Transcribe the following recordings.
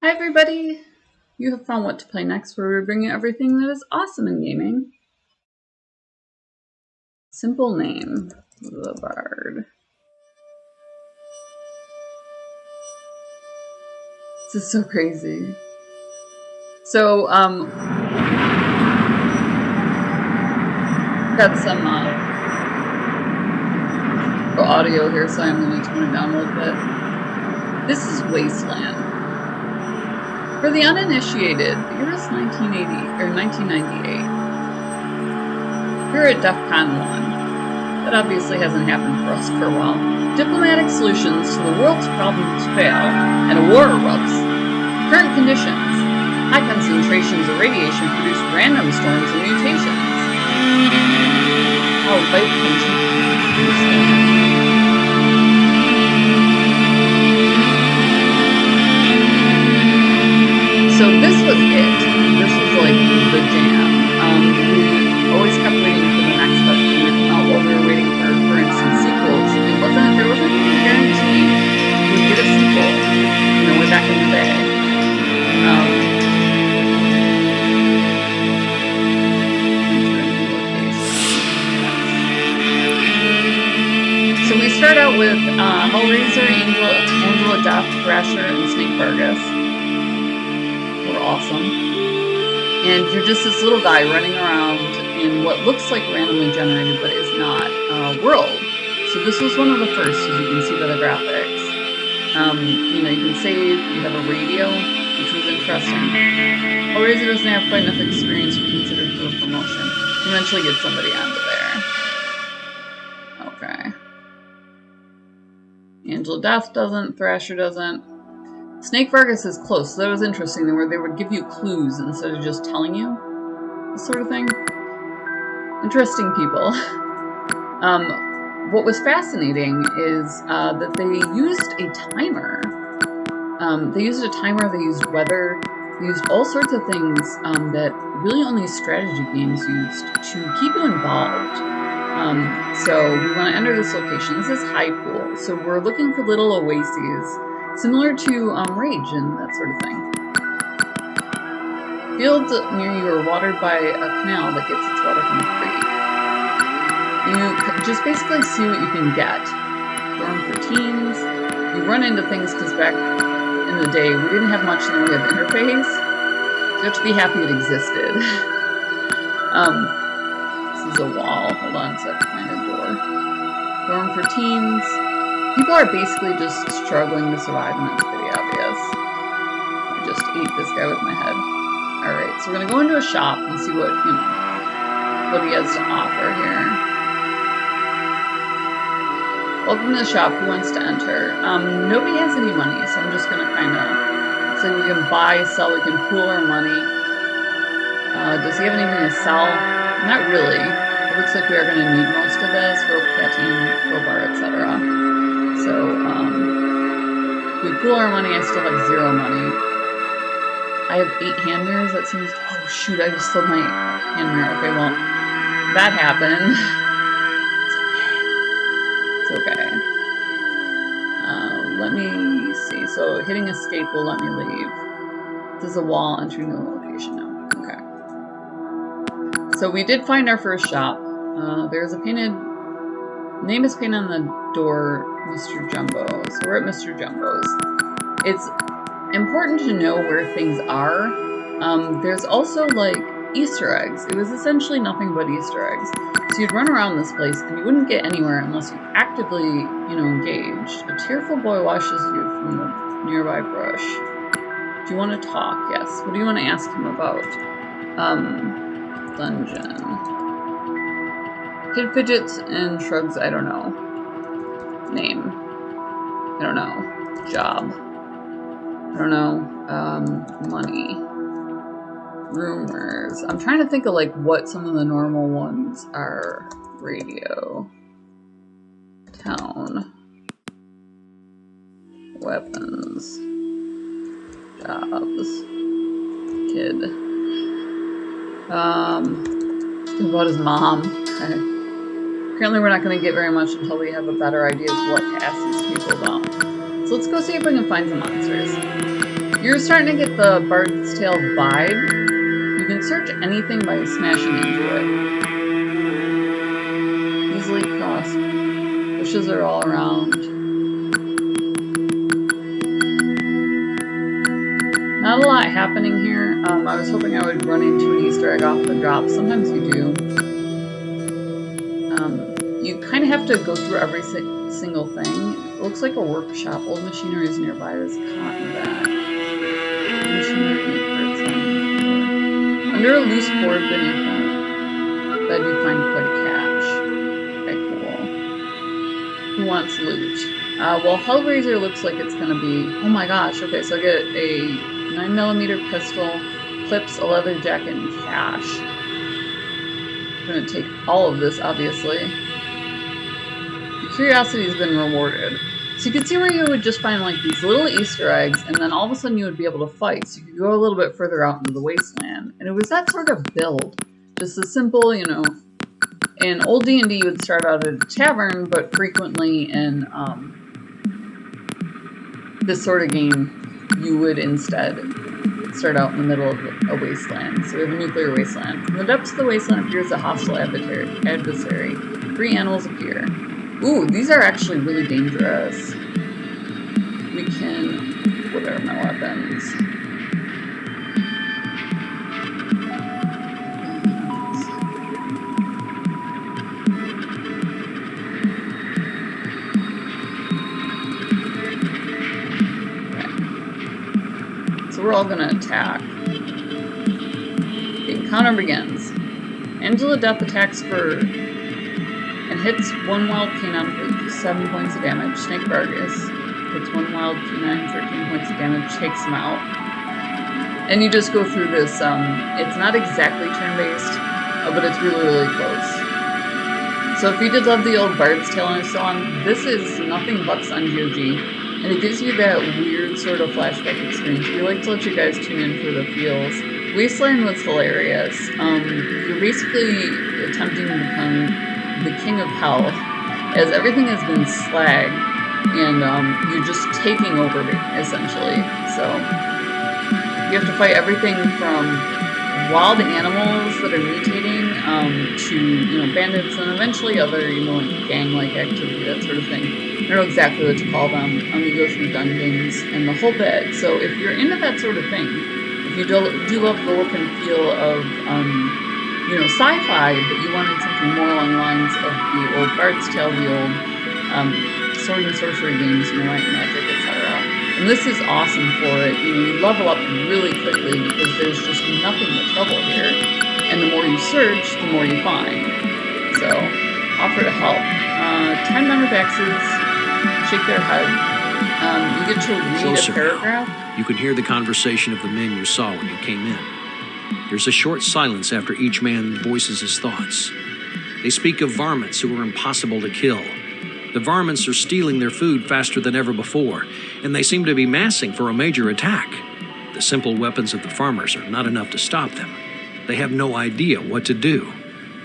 Hi everybody! You have found what to play next, where we bring you everything that is awesome in gaming. Simple name, the Bard. This is so crazy. So, got some audio here, so I'm going to tone it down a little bit. This is Wasteland. For the uninitiated, the year is 1998. We're at DEF CON 1. That obviously hasn't happened for us for a while. Diplomatic solutions to the world's problems fail, and a war erupts. Current conditions. High concentrations of radiation produce random storms and mutations. How life continues. So this was it. This was like the jam. We always kept waiting for the next stuff to come out while we were waiting for instance, sequels. There wasn't any guarantee we'd get a sequel, way back in the day. So we start out with Hellraiser, Angela Death, Thrasher, and Snake Vargas. Awesome. And you're just this little guy running around in what looks like randomly generated but is not world. So this was one of the first, as you can see by the graphics. You can save, you have a radio, which was interesting. Hellraiser doesn't have quite enough experience to be considered for a promotion. Eventually get somebody onto there. Okay. Angela Death doesn't, Thrasher doesn't. Snake Vargas is close, so that was interesting, where they would give you clues instead of just telling you, this sort of thing. Interesting people. What was fascinating is that they used a timer. They used weather, they used all sorts of things that really only strategy games used to keep you involved. So we want to enter this location. This is High Pool, so we're looking for little oases, similar to Rage and that sort of thing. Fields near you are watered by a canal that gets its water from a creek. You just basically see what you can get. Dorm for teens. You run into things because back in the day we didn't have much in the way of interface. So you have to be happy it existed. This is a wall. Hold on, so I have to find a door. Dorm for teens. People are basically just struggling to survive, and that's pretty obvious. I just ate this guy with my head. Alright, so we're going to go into a shop and see what, what he has to offer here. Welcome to the shop. Who wants to enter? Nobody has any money, so I'm just going to kind of... Looks like we can buy, sell, we can pool our money. Does he have anything to sell? Not really. It looks like we are going to need most of this. Rope, catine, crowbar, etc. So, if we pool our money, I still have 0 money. I have 8 hand mirrors, that seems... Oh shoot, I just filled my hand mirror. Okay, well, that happened. It's okay. Let me see. So, hitting escape will let me leave. This is a wall entering the location now. Okay. So, we did find our first shop. There's a painted... Name is painted on the door, Mr. Jumbo. So we're at Mr. Jumbo's. It's important to know where things are. There's also like Easter eggs. It was essentially nothing but Easter eggs. So you'd run around this place and you wouldn't get anywhere unless you actively, engaged. A tearful boy washes you from the nearby brush. Do you want to talk? Yes. What do you want to ask him about? Dungeon. Kid fidgets and shrugs, I don't know. Name. I don't know. Job. I don't know. Money. Rumors. I'm trying to think of what some of the normal ones are. Radio. Town. Weapons. Jobs. Kid. Think about his mom. Okay. Apparently we're not going to get very much until we have a better idea of what to ask these people about. So let's go see if we can find some monsters. You're starting to get the Bard's Tale vibe. You can search anything by smashing into it. Easily crossed. Bushes are all around. Not a lot happening here. I was hoping I would run into an Easter egg off the drop. Sometimes you do. You kind of have to go through every single thing. It looks like a workshop. Old machinery is nearby. There's a cotton bag. Machinery parts on the floor. Under a loose board beneath that you find quite a cache. Okay, cool. Who wants loot? Well, Hellraiser looks like it's gonna be... Oh my gosh, okay, so I get a 9mm pistol, clips, a leather jacket, and cash. I'm gonna take all of this, obviously. The curiosity has been rewarded. So you can see where you would just find like these little Easter eggs, and then all of a sudden you would be able to fight. So you could go a little bit further out into the wasteland. And it was that sort of build. Just a simple, you know... In old D&D, you would start out at a tavern, but frequently in this sort of game, you would instead start out in the middle of a wasteland. So we have a nuclear wasteland. From the depths of the wasteland appears a hostile adversary. 3 animals appear. Ooh, these are actually really dangerous. We can... What are my weapons? We're all gonna attack. The encounter begins. Angela Death attacks for and hits one wild canine for 7 points of damage. Snake Vargas hits one wild canine, 13 points of damage, takes him out. And you just go through this, it's not exactly turn-based, but it's really, really close. So if you did love the old Bard's Tale and so on, this is nothing but on GOG. And it gives you that weird sort of flashback experience. We like to let you guys tune in for the feels. Wasteland was hilarious. You're basically attempting to become the king of hell, as everything has been slagged, and you're just taking over, essentially. So you have to fight everything from wild animals that are mutating to, you know, bandits, and eventually other, you know, like gang-like activity, that sort of thing. I don't know exactly what to call them. You go through dungeons and the whole bit. So if you're into that sort of thing, if you do love the look and feel of, you know, sci-fi, but you wanted something more along the lines of the old Bard's Tale, the old sword and sorcery games, you know, like Magic, etc. And this is awesome for it. You know, you level up really quickly because there's just nothing but trouble here. And the more you search, the more you find. So, offer to help. 10 member Baxes shake their head. You get to read Closer a paragraph. Now. You can hear the conversation of the men you saw when you came in. There's a short silence after each man voices his thoughts. They speak of varmints who are impossible to kill. The varmints are stealing their food faster than ever before, and they seem to be massing for a major attack. The simple weapons of the farmers are not enough to stop them. They have no idea what to do.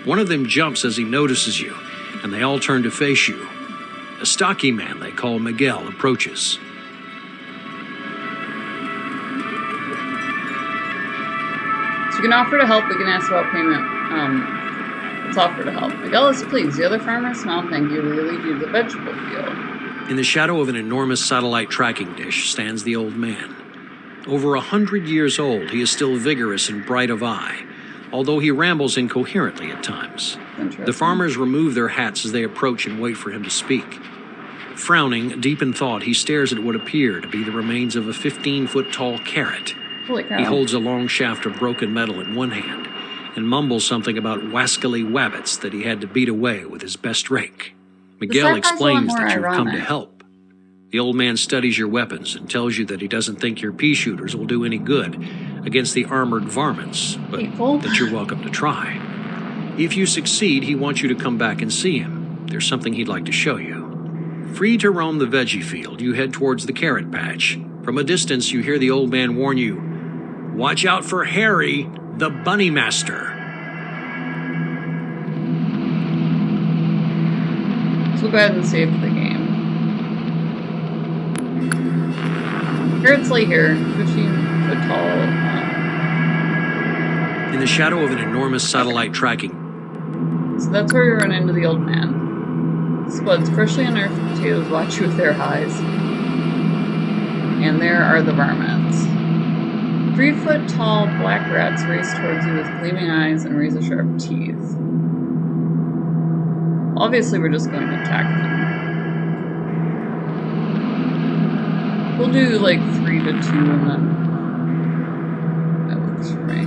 One of them jumps as he notices you, and they all turn to face you. A stocky man they call Miguel approaches. So you can offer to help. We can ask about payment. Let's offer to help. Miguel is pleased. The other farmers smile, thank you. We lead you to the vegetable field. In the shadow of an enormous satellite tracking dish stands the old man. Over 100 years old, he is still vigorous and bright of eye, although he rambles incoherently at times. The farmers remove their hats as they approach and wait for him to speak. Frowning, deep in thought, he stares at what appear to be the remains of a 15-foot-tall carrot. Holy cow. He holds a long shaft of broken metal in one hand and mumbles something about wascally wabbits that he had to beat away with his best rake. Miguel explains that you've come to help. The old man studies your weapons and tells you that he doesn't think your pea shooters will do any good against the armored varmints, but that you're welcome to try. If you succeed, he wants you to come back and see him. There's something he'd like to show you. Free to roam the veggie field, you head towards the carrot patch. From a distance, you hear the old man warn you, "Watch out for Harry, the bunny master." So we'll go ahead and save the game. Garrett's light here, 15-foot tall. In the shadow of an enormous satellite tracking. So that's where we run into the old man. Spuds, freshly unearthed potatoes watch you with their eyes. And there are the varmints. 3-foot tall black rats race towards you with gleaming eyes and razor-sharp teeth. Obviously, we're just going to attack them. We'll do like 3 to 2 and then that works for me.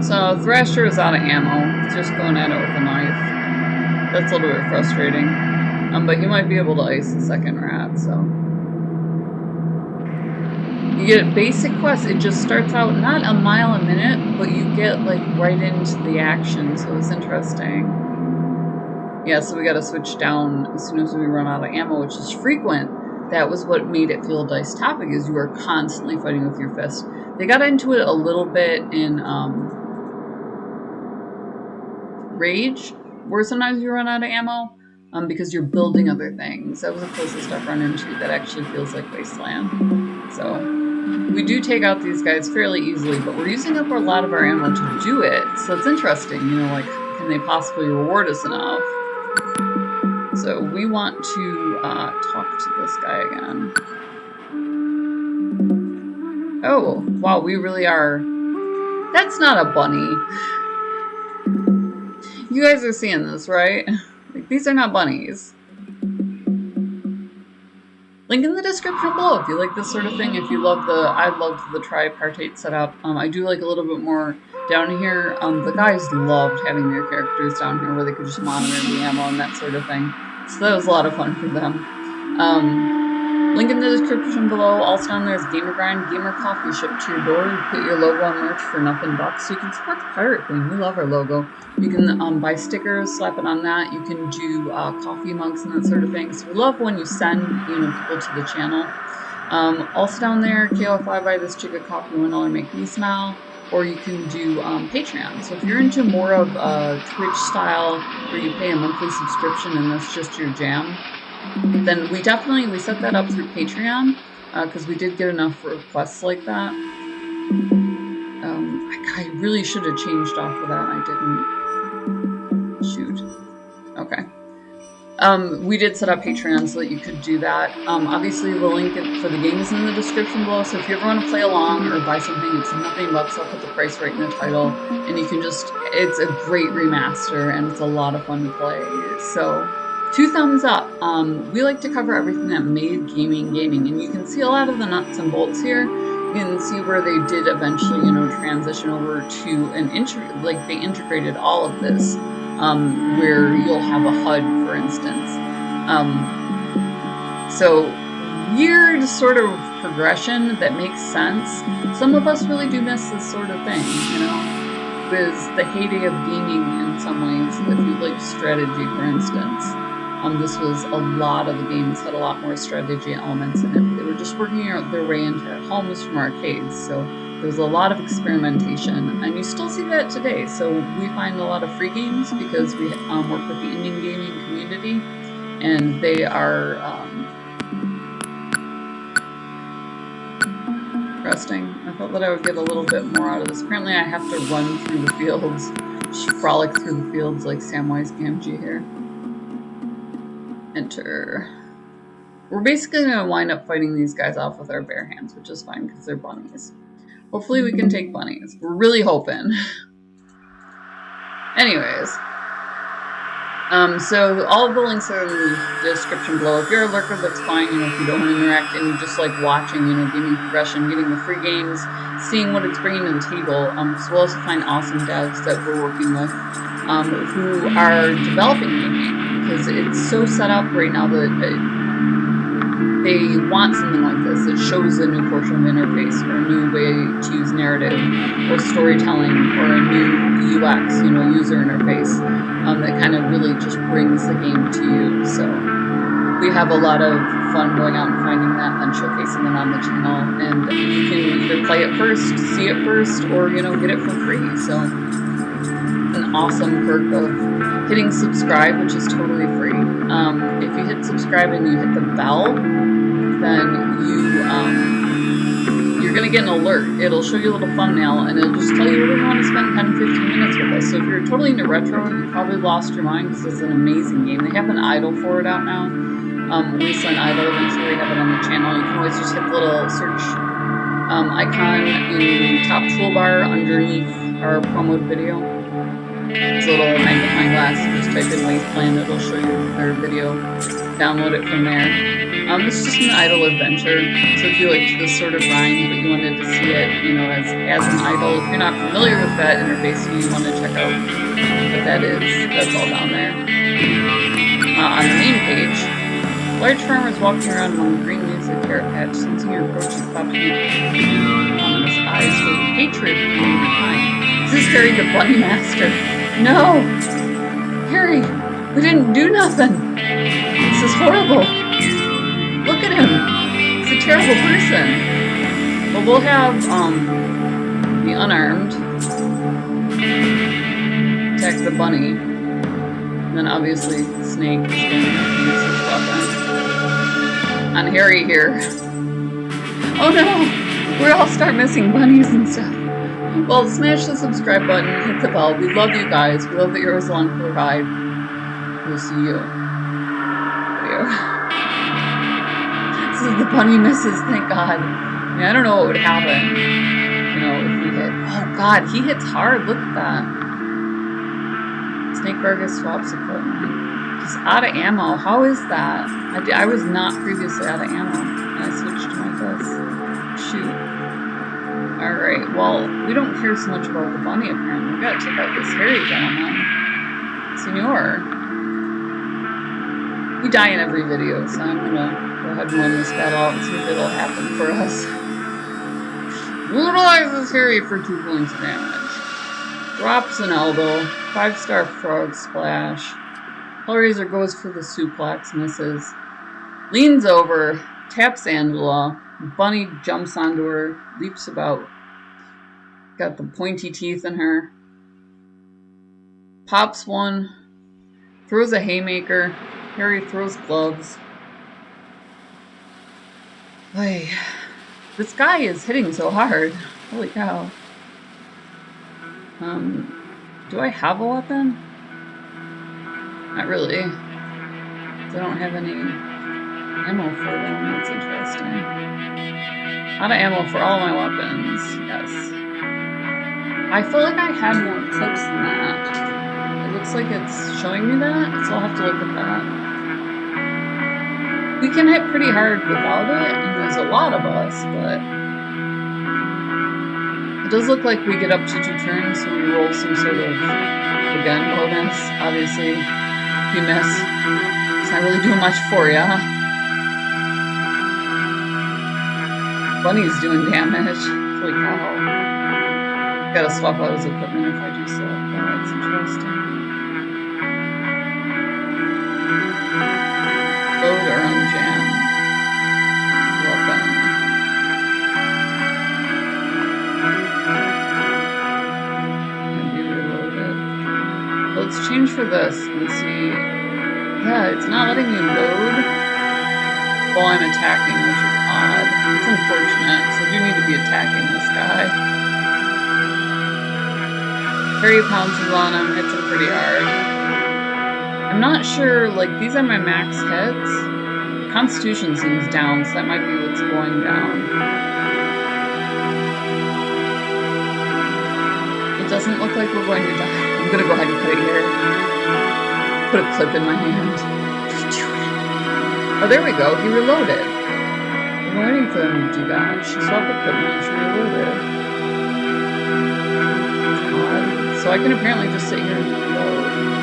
So Thrasher is out of ammo. He's just going at it with a knife. That's a little bit frustrating. But he might be able to ice the second rat, so. You get basic quests. It just starts out not a mile a minute, but you get like right into the action, so it's interesting. Yeah, so we gotta switch down as soon as we run out of ammo, which is frequent. That was what made it feel dice topic, is you are constantly fighting with your fist. They got into it a little bit in Rage, where sometimes you run out of ammo because you're building other things. That was the closest I've run into that actually feels like Wasteland. So we do take out these guys fairly easily, but we're using up a lot of our ammo to do it. So it's interesting, you know, like, can they possibly reward us enough? So we want to talk to this guy again. Oh, wow, we really are. That's not a bunny. You guys are seeing this, right? Like, these are not bunnies. Link in the description below if you like this sort of thing. If you love I love the tripartite setup. I do like a little bit more down here. The guys loved having their characters down here where they could just monitor the ammo and that sort of thing. So that was a lot of fun for them. Link in the description below. Also down there is Gamer Grind, Gamer Coffee shipped to your door. You put your logo on merch for nothing bucks. So you can support the pirate thing. We love our logo. You can buy stickers, slap it on that. You can do coffee mugs and that sort of thing. So we love when you send people to the channel. Also down there, KO5 buy this chick a coffee $1 make me smile. Or you can do Patreon. So if you're into more of Twitch style, where you pay a monthly subscription and that's just your jam, then we set that up through Patreon because we did get enough requests like that. I really should have changed off of that. I didn't. Shoot. Okay. We did set up Patreon so that you could do that. Obviously, the link for the game is in the description below, so if you ever want to play along or buy something, it's nothing bucks. I'll put the price right in the title, and you can just, it's a great remaster, and it's a lot of fun to play. So, 2 thumbs up. We like to cover everything that made gaming, and you can see a lot of the nuts and bolts here. You can see where they did eventually, transition over to an they integrated all of this. Where you'll have a HUD, for instance. So weird sort of progression that makes sense. Some of us really do miss this sort of thing, It was the heyday of gaming in some ways. If you like strategy, for instance. This was a lot of the games had a lot more strategy elements in it. They were just working their way into homes from arcades, so there's a lot of experimentation, and you still see that today. So we find a lot of free games because we work with the Indian gaming community, and they are interesting. I thought that I would get a little bit more out of this. Apparently I have to run through the fields, just frolic through the fields like Samwise Gamgee here. Enter. We're basically going to wind up fighting these guys off with our bare hands, which is fine because they're bunnies. Hopefully we can take bunnies. We're really hoping. Anyways. So all of the links are in the description below. If you're a lurker, that's fine. If you don't want to interact and you just like watching, gaming progression, getting the free games, seeing what it's bringing to the table. So we'll also find awesome devs that we're working with who are developing the game. Because it's so set up right now that they want something like this that shows a new portion of interface or a new way to use narrative or storytelling or a new UX, user interface that kind of really just brings the game to you. So we have a lot of fun going out and finding that and then showcasing it on the channel. And you can either play it first, see it first, or get it for free. So an awesome perk of hitting subscribe, which is totally free. If you hit subscribe and you hit the bell, then you're gonna get an alert. It'll show you a little thumbnail and it'll just tell you whether you want to spend 10-15 minutes with us. So if you're totally into retro, you probably lost your mind because it's an amazing game. They have an idol for it out now. Wasteland idol, eventually we have it on the channel. You can always just hit the little search icon in the top toolbar underneath our promoted video. It's a little magnifying glass. You just type in Wasteland, it'll show you our video. Download it from there. It's just an idle adventure. So if you liked this sort of grind, but you wanted to see it, as an idle, if you're not familiar with that interface and you want to check out what that is, that's all down there. On the main page, large farmers walking around among the green leaves of carrot patch, sensing your approach and popping ominous eyes with hatred in behind. This is Harry the Bunny Master. No! Harry, we didn't do nothing. This is horrible. Look at him. He's a terrible person. But we'll have the unarmed attack the bunny. And then obviously the snake is going to use his weapon on Harry here. Oh no! We all start missing bunnies and stuff. Well, smash the subscribe button, hit the bell. We love you guys. We love that you're always along for the ride. We'll see you. This is the bunny misses, thank God. I mean, I don't know what would happen, if we hit. Oh God, he hits hard. Look at that. Snake Vargas swaps equipment. He's out of ammo. How is that? I was not previously out of ammo, and I switched to my guess. Shoot. Alright, well, we don't care so much about the bunny, apparently. We gotta check out this hairy gentleman. Senor. We die in every video, so I'm gonna go ahead and run this battle out and see if it'll happen for us. Brutalizes Harry for 2 points of damage. Drops an elbow. 5-star frog splash. Hellraiser goes for the suplex, misses. Leans over, taps Angela. Bunny jumps onto her, leaps about. Got the pointy teeth in her. Pops one. Throws a haymaker. Harry throws gloves. Ay, this guy is hitting so hard. Holy cow. Do I have a weapon? Not really. I don't have any ammo for them. That's interesting. Out of ammo for all my weapons. Yes. I feel like I had more clips than that. It looks like it's showing me that, so I'll have to look at that. We can hit pretty hard without it, and there's a lot of us, but it does look like we get up to 2 turns, so we roll some sort of, again, bonus. Obviously, if you miss, it's not really doing much for ya. Bunny's doing damage. Holy cow. Gotta swap out his equipment if I do so. That's interesting. Load or unjam. Weapon. Can be reloaded. Let's change for this and see. Yeah, it's not letting me load while I'm attacking, which is odd. It's unfortunate, because I do need to be attacking this guy. Harry pounces on him, hits him pretty hard. I'm not sure, these are my max hits. Constitution seems down, so that might be what's going down. It doesn't look like we're going to die. I'm gonna go ahead and put it here. Put a clip in my hand. Oh, there we go. He reloaded. I'm waiting for them to do that. She swapped equipment and she reloaded. Odd. So I can apparently just sit here and reload.